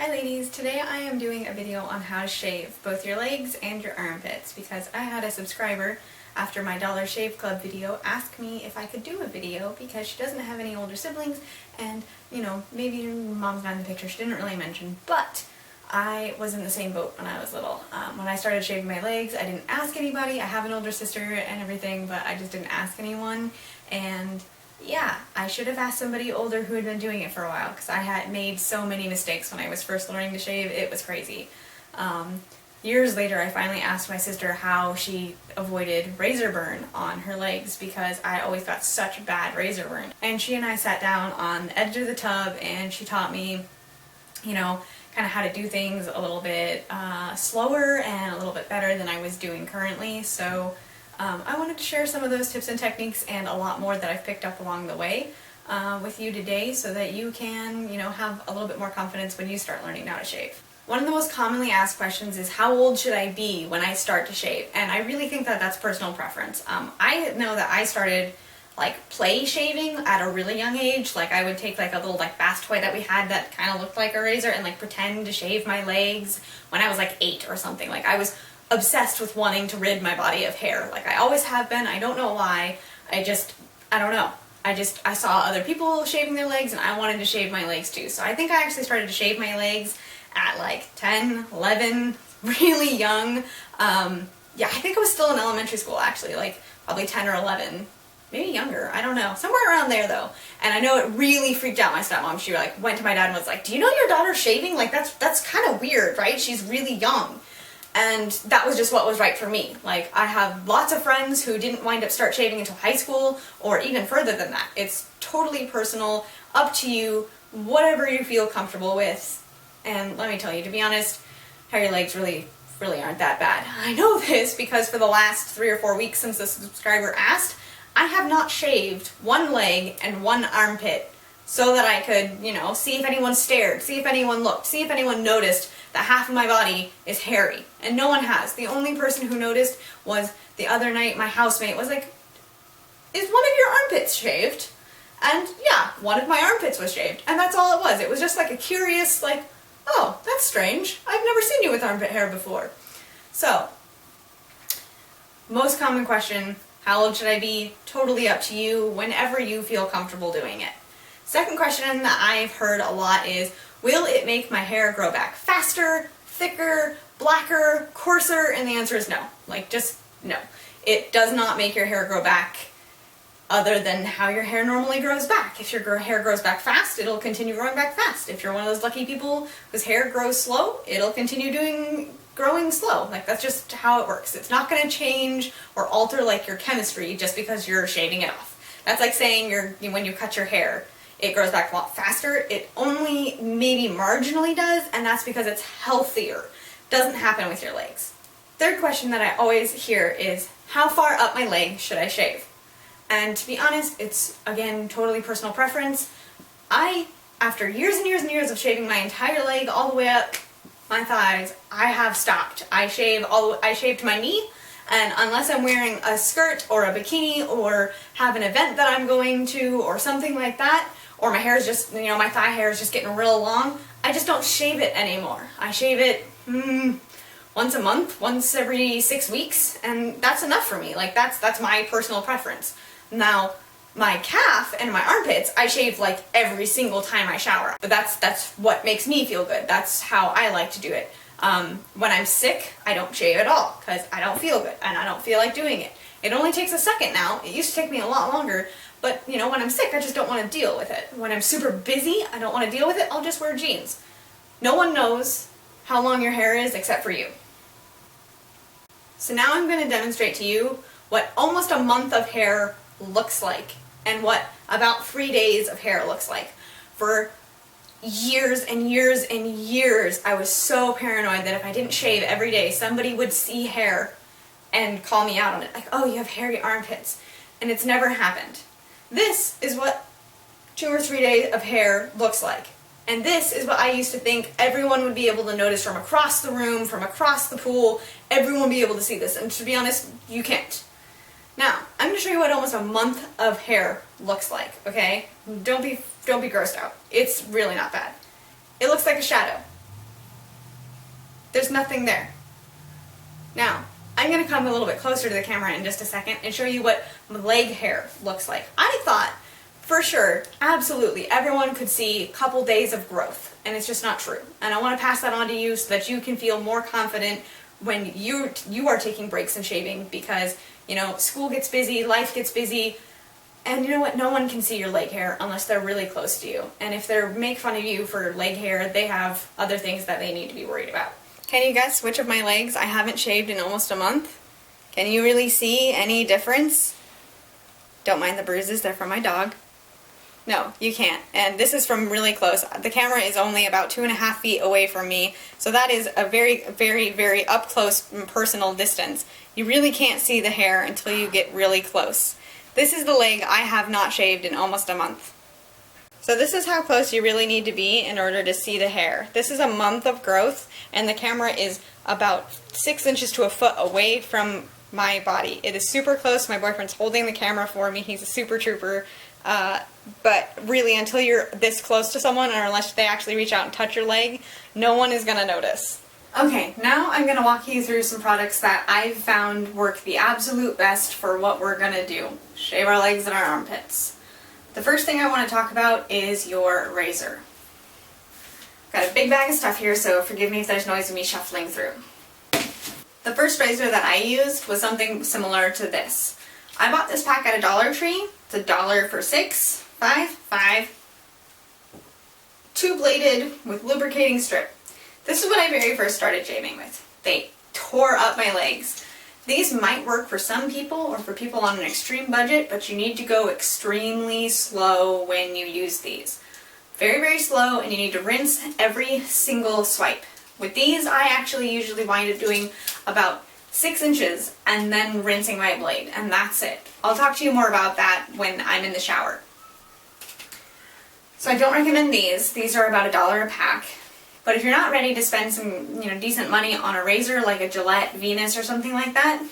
Hi ladies, today I am doing a video on how to shave both your legs and your armpits because I had a subscriber after my Dollar Shave Club video ask me if I could do a video because she doesn't have any older siblings and, you know, maybe your mom's not in the picture, she didn't really mention, but I was in the same boat when I was little. When I started shaving my legs, I didn't ask anybody. I have an older sister and everything, but I just didn't ask anyone, and yeah, I should have asked somebody older who had been doing it for a while because I had made so many mistakes when I was first learning to shave. It was crazy. Years later, I finally asked my sister how she avoided razor burn on her legs because I always got such bad razor burn. And she and I sat down on the edge of the tub and she taught me, you know, kind of how to do things a little bit slower and a little bit better than I was doing currently. So I wanted to share some of those tips and techniques and a lot more that I've picked up along the way with you today so that you can, you know, have a little bit more confidence when you start learning how to shave. One of the most commonly asked questions is how old should I be when I start to shave? And I really think that that's personal preference. I know that I started like play shaving at a really young age. Like I would take like a little like bath toy that we had that kind of looked like a razor and like pretend to shave my legs when I was like 8 or something. Like I was obsessed with wanting to rid my body of hair. Like I always have been. I don't know why. I don't know. I saw other people shaving their legs and I wanted to shave my legs too. So I think I actually started to shave my legs at like 10, 11, really young. Yeah, I think I was still in elementary school actually, like probably 10 or 11. Maybe younger, I don't know. Somewhere around there though. And I know it really freaked out my stepmom. She like went to my dad and was like, "Do you know your daughter's shaving? Like that's kind of weird, right? She's really young." And that was just what was right for me. Like I have lots of friends who didn't wind up start shaving until high school or even further than that. It's totally personal, up to you, whatever you feel comfortable with. And let me tell you, to be honest, hairy legs really aren't that bad. I know this because for the last 3 or 4 weeks since the subscriber asked, I have not shaved one leg and one armpit so that I could, you know, see if anyone stared, see if anyone looked, see if anyone noticed that half of my body is hairy. And no one has. The only person who noticed was the other night my housemate was like, "Is one of your armpits shaved?" And yeah, one of my armpits was shaved. And that's all it was. It was just like a curious, like, "Oh, that's strange. I've never seen you with armpit hair before." So, most common question, how old should I be? Totally up to you, whenever you feel comfortable doing it. Second question that I've heard a lot is, will it make my hair grow back faster, thicker, blacker, coarser? And the answer is no. Like, just no. It does not make your hair grow back other than how your hair normally grows back. If your hair grows back fast, it'll continue growing back fast. If you're one of those lucky people whose hair grows slow, it'll continue growing slow. Like that's just how it works. It's not going to change or alter like your chemistry just because you're shaving it off. That's like saying when you cut your hair, it grows back a lot faster. It only maybe marginally does, and that's because it's healthier. Doesn't happen with your legs. Third question that I always hear is, how far up my leg should I shave? And to be honest, it's, again, totally personal preference. After years and years and years of shaving my entire leg all the way up my thighs, I have stopped. I shave to my knee, and unless I'm wearing a skirt or a bikini or have an event that I'm going to or something like that, or my hair is just, you know, my thigh hair is just getting real long, I just don't shave it anymore. I shave it once a month, once every 6 weeks, and that's enough for me. Like that's my personal preference. Now, my calf and my armpits, I shave like every single time I shower. But that's what makes me feel good. That's how I like to do it. When I'm sick, I don't shave at all because I don't feel good and I don't feel like doing it. It only takes a second now. It used to take me a lot longer, but you know, when I'm sick, I just don't want to deal with it. When I'm super busy, I don't want to deal with it, I'll just wear jeans. No one knows how long your hair is except for you. So now I'm going to demonstrate to you what almost a month of hair looks like and what about 3 days of hair looks like. For years and years and years, I was so paranoid that if I didn't shave every day, somebody would see hair and call me out on it. Like, "Oh, you have hairy armpits." And it's never happened. This is what 2 or 3 days of hair looks like. And this is what I used to think everyone would be able to notice from across the room, from across the pool. Everyone would be able to see this. And to be honest, you can't. Now, I'm going to show you what almost a month of hair looks like, okay? Don't be grossed out. It's really not bad. It looks like a shadow. There's nothing there. Now, I'm going to come a little bit closer to the camera in just a second and show you what leg hair looks like. I thought, for sure, absolutely, everyone could see a couple days of growth, and it's just not true. And I want to pass that on to you so that you can feel more confident when you are taking breaks and shaving, because, you know, school gets busy, life gets busy, and you know what? No one can see your leg hair unless they're really close to you. And if they make fun of you for leg hair, they have other things that they need to be worried about. Can you guess which of my legs I haven't shaved in almost a month? Can you really see any difference? Don't mind the bruises, they're from my dog. No, you can't. And this is from really close. The camera is only about 2.5 feet away from me, so that is a very, very, very up close and personal distance. You really can't see the hair until you get really close. This is the leg I have not shaved in almost a month. So this is how close you really need to be in order to see the hair. This is a month of growth, and the camera is about 6 inches to a foot away from my body. It is super close. My boyfriend's holding the camera for me. He's a super trooper. But really, until you're this close to someone, or unless they actually reach out and touch your leg, no one is going to notice. Okay, now I'm going to walk you through some products that I've found work the absolute best for what we're going to do. Shave our legs and our armpits. The first thing I want to talk about is your razor. Got a big bag of stuff here, so forgive me if there's noise of me shuffling through. The first razor that I used was something similar to this. I bought this pack at a Dollar Tree. It's $1 for 6, 5. Two-bladed with lubricating strip. This is what I very first started shaving with. They tore up my legs. These might work for some people or for people on an extreme budget, but you need to go extremely slow when you use these. Very, very slow, and you need to rinse every single swipe. With these, I actually usually wind up doing about 6 inches and then rinsing my blade, and that's it. I'll talk to you more about that when I'm in the shower. So I don't recommend these. These are about $1 a pack. But if you're not ready to spend some, decent money on a razor like a Gilette Venus or something like that,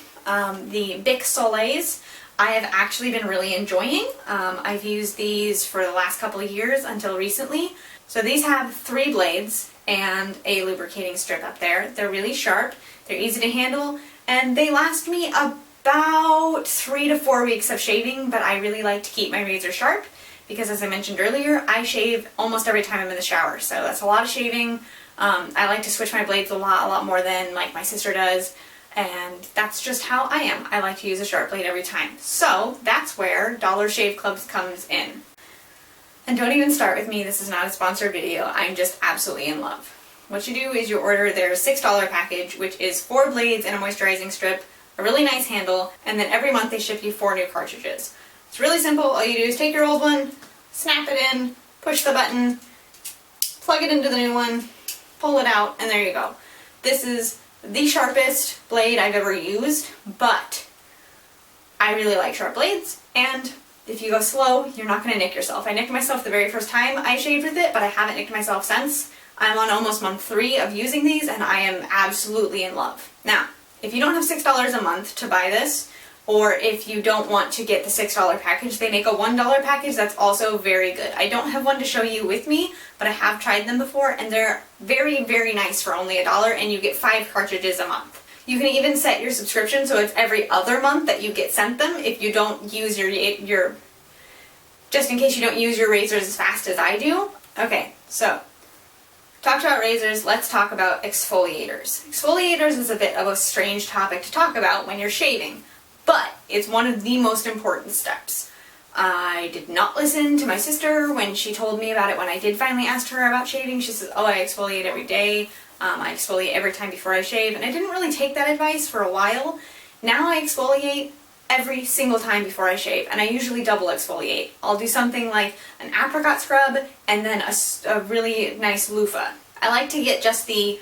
the Bic Soleils I have actually been really enjoying. I've used these for the last couple of years until recently. So these have 3 blades and a lubricating strip up there. They're really sharp, they're easy to handle, and they last me about 3 to 4 weeks of shaving, but I really like to keep my razor sharp because, as I mentioned earlier, I shave almost every time I'm in the shower, so that's a lot of shaving. I like to switch my blades a lot more than like my sister does, and that's just how I am. I like to use a sharp blade every time. So that's where Dollar Shave Club comes in. And don't even start with me, this is not a sponsored video, I'm just absolutely in love. What you do is you order their $6 package, which is 4 blades and a moisturizing strip, a really nice handle, and then every month they ship you 4 new cartridges. It's really simple. All you do is take your old one, snap it in, push the button, plug it into the new one, pull it out, and there you go. This is the sharpest blade I've ever used, but I really like sharp blades, and if you go slow, you're not going to nick yourself. I nicked myself the very first time I shaved with it, but I haven't nicked myself since. I'm on almost month 3 of using these, and I am absolutely in love. Now, if you don't have $6 a month to buy this, or if you don't want to get the $6 package, they make a $1 package that's also very good. I don't have one to show you with me, but I have tried them before, and they're very, very nice for only $1, and you get 5 cartridges a month. You can even set your subscription so it's every other month that you get sent them if you don't use your just in case you don't use your razors as fast as I do. Okay, so talked about razors, let's talk about exfoliators. Exfoliators is a bit of a strange topic to talk about when you're shaving, but it's one of the most important steps. I did not listen to my sister when she told me about it. When I did finally ask her about shaving, she says, oh, I exfoliate every day. I exfoliate every time before I shave, and I didn't really take that advice for a while. Now I exfoliate every single time before I shave, and I usually double exfoliate. I'll do something like an apricot scrub and then a really nice loofah. I like to get just the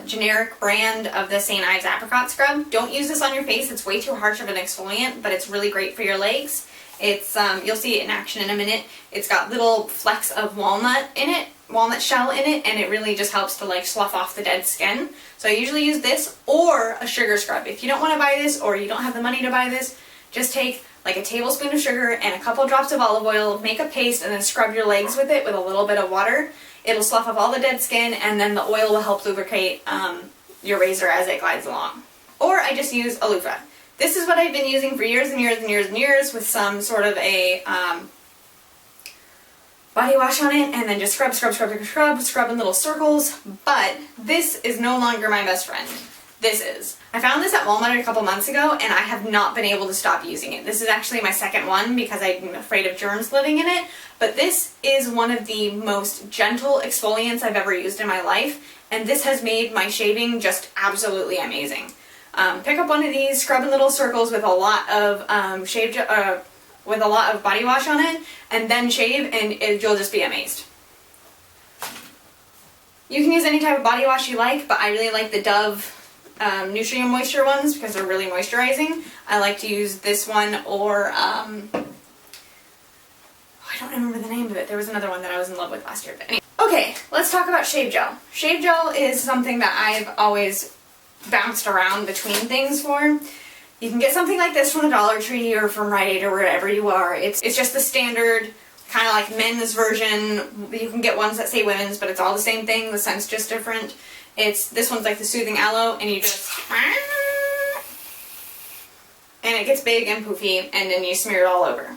generic brand of the St. Ives apricot scrub. Don't use this on your face, it's way too harsh of an exfoliant, but it's really great for your legs. It's you'll see it in action in a minute. It's got little flecks of walnut shell in it, and it really just helps to like slough off the dead skin. So I usually use this or a sugar scrub. If you don't want to buy this or you don't have the money to buy this, just take like a tablespoon of sugar and a couple drops of olive oil, make a paste, and then scrub your legs with it with a little bit of water. It'll slough off all the dead skin, and then the oil will help lubricate your razor as it glides along. Or I just use a loofah. This is what I've been using for years and years and years and years, with some sort of a body wash on it, and then just scrub in little circles. But this is no longer my best friend. This is. I found this at Walmart a couple months ago, and I have not been able to stop using it. This is actually my second one because I'm afraid of germs living in it. But this is one of the most gentle exfoliants I've ever used in my life, and this has made my shaving just absolutely amazing. Pick up one of these, scrub in little circles with a lot of with a lot of body wash on it, and then shave, and you'll just be amazed. You can use any type of body wash you like, but I really like the Dove Nutrient Moisture ones because they're really moisturizing. I like to use this one, or I don't remember the name of it. There was another one that I was in love with last year. But anyway. Okay, let's talk about shave gel. Shave gel is something that I've always bounced around between things for. You can get something like this from the Dollar Tree or from Rite Aid or wherever you are. It's just the standard, kind of like men's version. You can get ones that say women's, but it's all the same thing. The scent's just different. This one's like the Soothing Aloe, and you just, and it gets big and poofy, and then you smear it all over.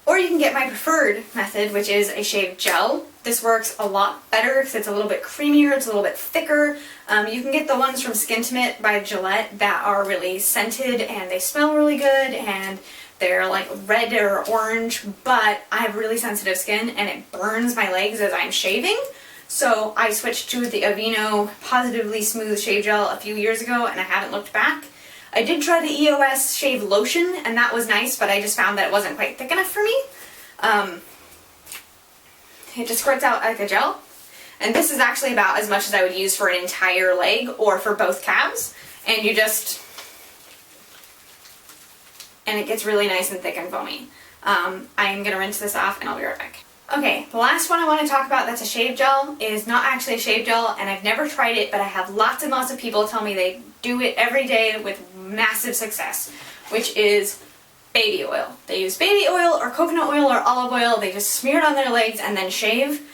Or you can get my preferred method, which is a shaved gel. This works a lot better because it's a little bit creamier, it's a little bit thicker. You can get the ones from Skintimate by Gillette that are really scented and they smell really good and they're like red or orange, but I have really sensitive skin and it burns my legs as I'm shaving. So I switched to the Aveeno Positively Smooth Shave Gel a few years ago and I haven't looked back. I did try the EOS Shave Lotion, and that was nice, but I just found that it wasn't quite thick enough for me. It just squirts out like a gel. And this is actually about as much as I would use for an entire leg or for both calves. And you just... and it gets really nice and thick and foamy. I'm going to rinse this off and I'll be right back. Okay, the last one I want to talk about that's a shave gel is not actually a shave gel, and I've never tried it, but I have lots and lots of people tell me they do it every day with massive success, which is baby oil. They use baby oil or coconut oil or olive oil, they just smear it on their legs and then shave.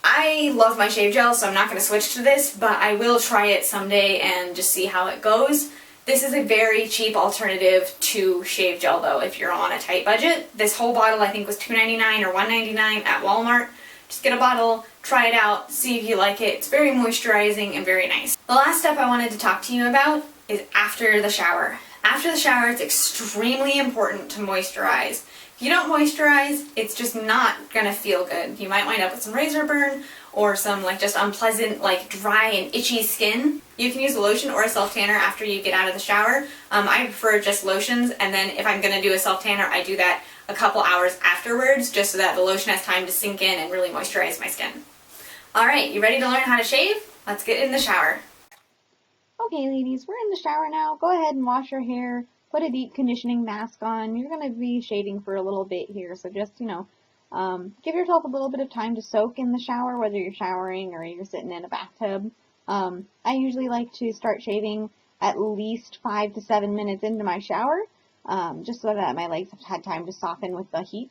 I love my shave gel, so I'm not going to switch to this, but I will try it someday and just see how it goes. This is a very cheap alternative to shave gel though if you're on a tight budget. This whole bottle I think was $2.99 or $1.99 at Walmart. Just get a bottle, try it out, see if you like it. It's very moisturizing and very nice. The last step I wanted to talk to you about is after the shower. After the shower, it's extremely important to moisturize. If you don't moisturize, it's just not gonna feel good. You might wind up with some razor burn or some like just unpleasant, like dry and itchy skin. You can use a lotion or a self-tanner after you get out of the shower. I prefer just lotions, and then if I'm gonna do a self-tanner, I do that a couple hours afterwards just so that the lotion has time to sink in and really moisturize my skin. Alright, you ready to learn how to shave? Let's get in the shower. Okay ladies, we're in the shower now. Go ahead and wash your hair, put a deep conditioning mask on. You're going to be shaving for a little bit here, so just, give yourself a little bit of time to soak in the shower, whether you're showering or you're sitting in a bathtub. I usually like to start shaving at least 5 to 7 minutes into my shower, just so that my legs have had time to soften with the heat.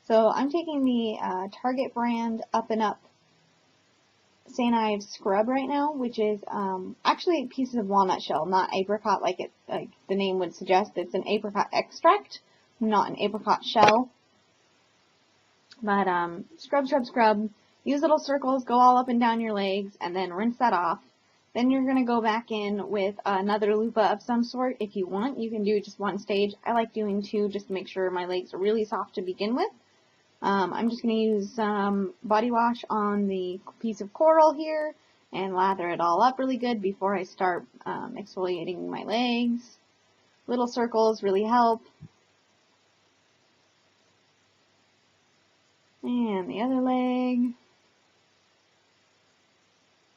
So I'm taking the Target brand Up and Up St. Ives scrub right now, which is actually pieces of walnut shell, not apricot like the name would suggest. It's an apricot extract, not an apricot shell. But scrub, scrub, scrub. Use little circles, go all up and down your legs, and then rinse that off. Then you're going to go back in with another loofah of some sort. If you want, you can do just one stage. I like doing two just to make sure my legs are really soft to begin with. I'm just going to use some body wash on the piece of coral here and lather it all up really good before I start exfoliating my legs. Little circles really help. And the other leg.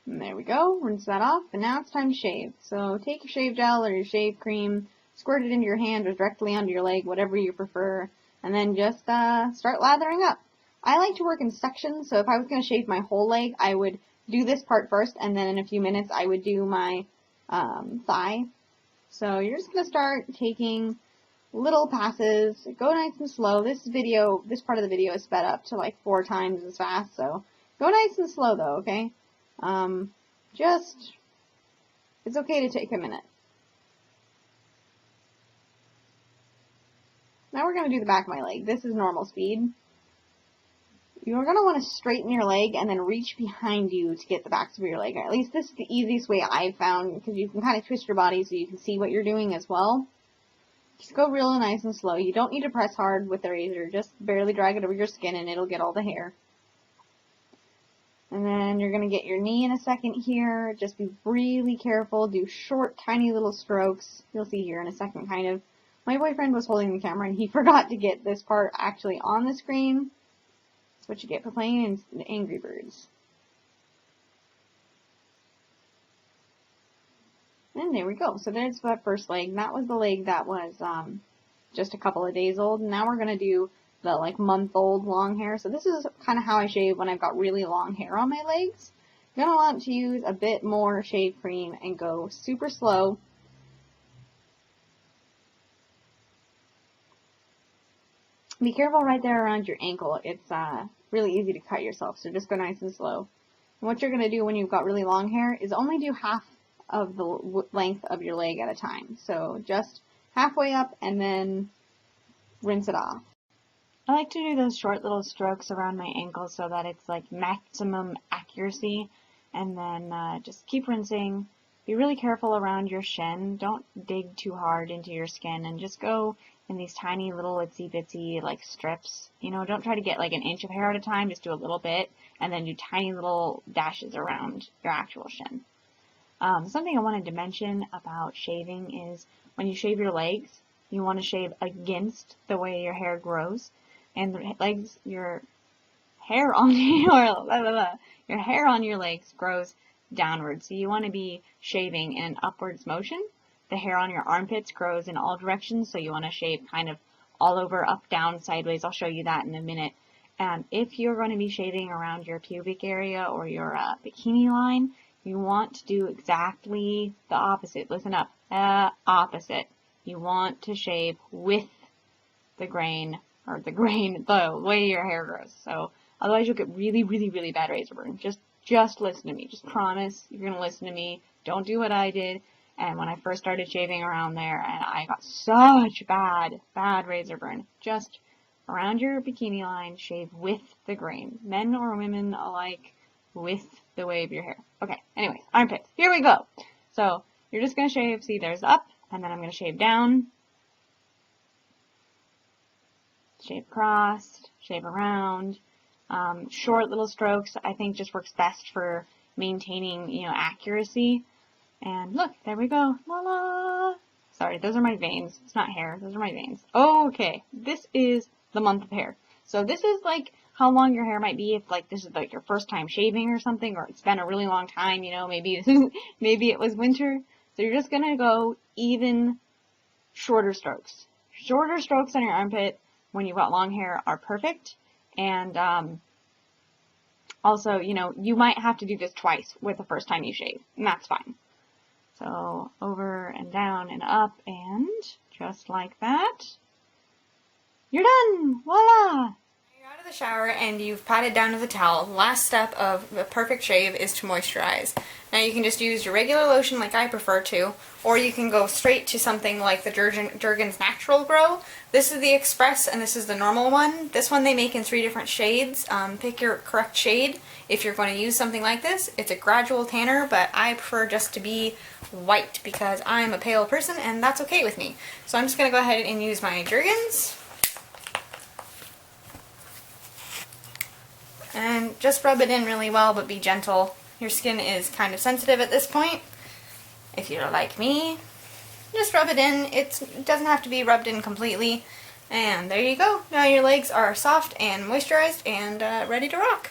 And there we go. Rinse that off. And now it's time to shave. So take your shave gel or your shave cream, squirt it into your hand or directly onto your leg, whatever you prefer. And then just start lathering up. I like to work in sections, so if I was going to shave my whole leg, I would do this part first, and then in a few minutes I would do my thigh. So you're just going to start taking little passes. Go nice and slow. This part of the video is sped up to like 4 times as fast, so Go nice and slow though, okay? It's okay to take a minute. Now we're going to do the back of my leg. This is normal speed. You're going to want to straighten your leg and then reach behind you to get the backs of your leg. Or at least this is the easiest way I've found, because you can kind of twist your body so you can see what you're doing as well. Just go real nice and slow. You don't need to press hard with the razor. Just barely drag it over your skin and it'll get all the hair. And then you're going to get your knee in a second here. Just be really careful. Do short, tiny little strokes. You'll see here in a second, kind of. My boyfriend was holding the camera and he forgot to get this part actually on the screen. That's what you get for playing in Angry Birds. And there we go. So there's that first leg. That was the leg that was just a couple of days old. And now we're going to do the like month-old long hair. So this is kind of how I shave when I've got really long hair on my legs. You're going to want to use a bit more shave cream and go super slow. Be careful right there around your ankle. It's really easy to cut yourself, so just go nice and slow. And what you're going to do when you've got really long hair is only do half of the length of your leg at a time. So just halfway up and then rinse it off. I like to do those short little strokes around my ankles so that it's like maximum accuracy, and then just keep rinsing. Be really careful around your shin. Don't dig too hard into your skin, and just go in these tiny little itsy bitsy like strips. You know, don't try to get like an inch of hair at a time. Just do a little bit, and then do tiny little dashes around your actual shin. Something I wanted to mention about shaving is when you shave your legs, you want to shave against the way your hair grows. And the legs, your hair on your legs grows downwards. So you want to be shaving in an upwards motion. The hair on your armpits grows in all directions, so you want to shave kind of all over, up, down, sideways. I'll show you that in a minute. And if you're going to be shaving around your pubic area or your bikini line, you want to do exactly the opposite. Listen up. Opposite. You want to shave with the grain, or the way your hair grows. So otherwise you'll get really, really, really bad razor burn. Just listen to me. Just promise you're going to listen to me. Don't do what I did. And when I first started shaving around there, and I got such bad razor burn. Just around your bikini line, shave with the grain. Men or women alike, with the wave of your hair. Okay, anyways, armpits. Here we go. So you're just going to shave, see there's up, and then I'm going to shave down. Shave across, shave around. Short little strokes, I think, just works best for maintaining, you know, accuracy. And look, there we go. La la. Sorry, those are my veins. It's not hair. Those are my veins. Okay, this is the month of hair. So this is like how long your hair might be if like this is like your first time shaving or something, or it's been a really long time, you know, maybe maybe it was winter. So you're just gonna go even shorter strokes. Shorter strokes on your armpit when you've got long hair are perfect. And also, you know, you might have to do this twice with the first time you shave, and that's fine. So over and down and up, and just like that, you're done. Voila! You're out of the shower and you've patted down with a towel. The last step of the perfect shave is to moisturize. Now you can just use your regular lotion like I prefer to, or you can go straight to something like the Jergens Natural Grow. This is the Express and this is the normal one. This one they make in 3 different shades. Pick your correct shade if you're going to use something like this. It's a gradual tanner, but I prefer just to be white because I'm a pale person and that's okay with me. So I'm just going to go ahead and use my Jergens. And just rub it in really well, but be gentle. Your skin is kind of sensitive at this point. If you're like me, just rub it in. It doesn't have to be rubbed in completely. And there you go. Now your legs are soft and moisturized and ready to rock.